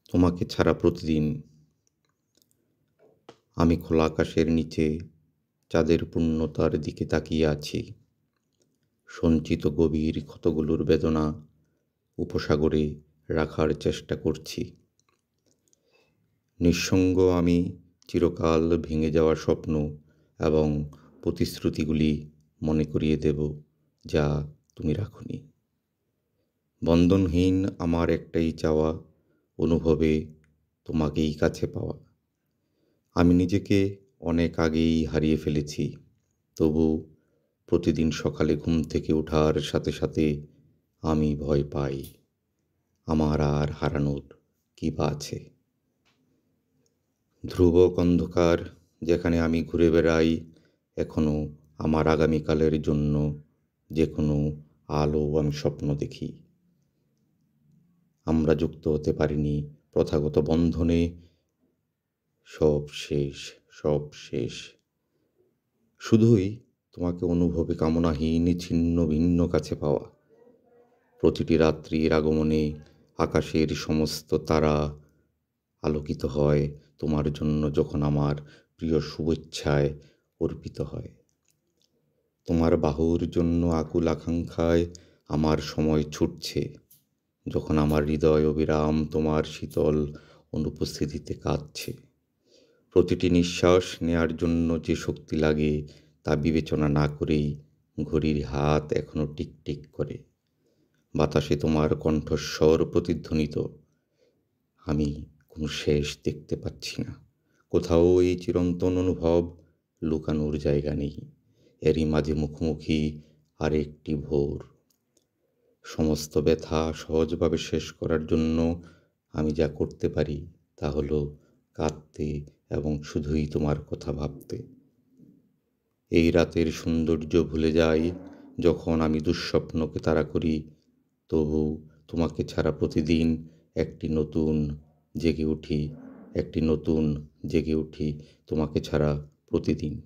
তোমাকে ছাড়া প্রতিদিন আমি খোলা আকাশের নিচে চাঁদের পূর্ণতার দিকে তাকিয়ে আছি। সঞ্চিত গভীর ক্ষতগুলোর বেদনা উপসাগরে রাখার চেষ্টা করছি। নিঃসঙ্গ আমি চিরকাল ভেঙে যাওয়া স্বপ্ন এবং প্রতিশ্রুতিগুলি মনে করিয়ে দেব যা তুমি রাখোনি। বন্ধনহীন আমার একটাই চাওয়া, অনুভবে তোমাকেই কাছে পাওয়া। আমি নিজেকে অনেক আগেই হারিয়ে ফেলেছি, তবু প্রতিদিন সকালে ঘুম থেকে ওঠার সাথে সাথে আমি ভয় পাই, আমার আর হারানোর কী বা আছে। ধ্রুবক অন্ধকার যেখানে আমি ঘুরে বেড়াই, এখনো আমার আগামীকালের জন্য যে কোনো আলো আমি স্বপ্ন দেখি। আমরা যুক্ত হতে পারিনি প্রথাগত বন্ধনে, সব শেষ, সব শেষ। শুধুই তোমাকে অনুভবে কামনাহীন ছিন্ন ভিন্ন কাছে পাওয়া। প্রতিটি রাত্রির আগমনে আকাশের সমস্ত তারা আলোকিত হয় তোমার জন্য, যখন আমার প্রিয় শুভেচ্ছায় অর্পিত হয়। তোমার বাহুর জন্য আকুল আকাঙ্ক্ষায় আমার সময় ছুটছে, যখন আমার হৃদয় অবিরাম তোমার শীতল অনুপস্থিতিতে কাঁদছে। প্রতিটি নিঃশ্বাস নেয়ার জন্য যে শক্তি লাগে তা বিবেচনা না করেই ঘড়ির হাত এখনো টিকটিক করে। বাতাসে তোমার কণ্ঠস্বর প্রতিধ্বনিত। আমি কোনো শেষ দেখতে পাচ্ছি না। কোথাও এই চিরন্তন অনুভব লুকানোর জায়গা নেই। এরই মাঝে মুখোমুখি আরেকটি ভোর। সমস্ত ব্যথা সহজভাবে শেষ করার জন্য আমি যা করতে পারি তা হলো কাঁদতে এবং শুধুই তোমার কথা ভাবতে। এই রাতের সৌন্দর্য ভুলে যাই যখন আমি দুঃস্বপ্নকে তাড়া করি, তবু তোমাকে ছাড়া প্রতিদিন একটি নতুন জেগে উঠি, একটি নতুন জেগে উঠি তোমাকে ছাড়া প্রতিদিন।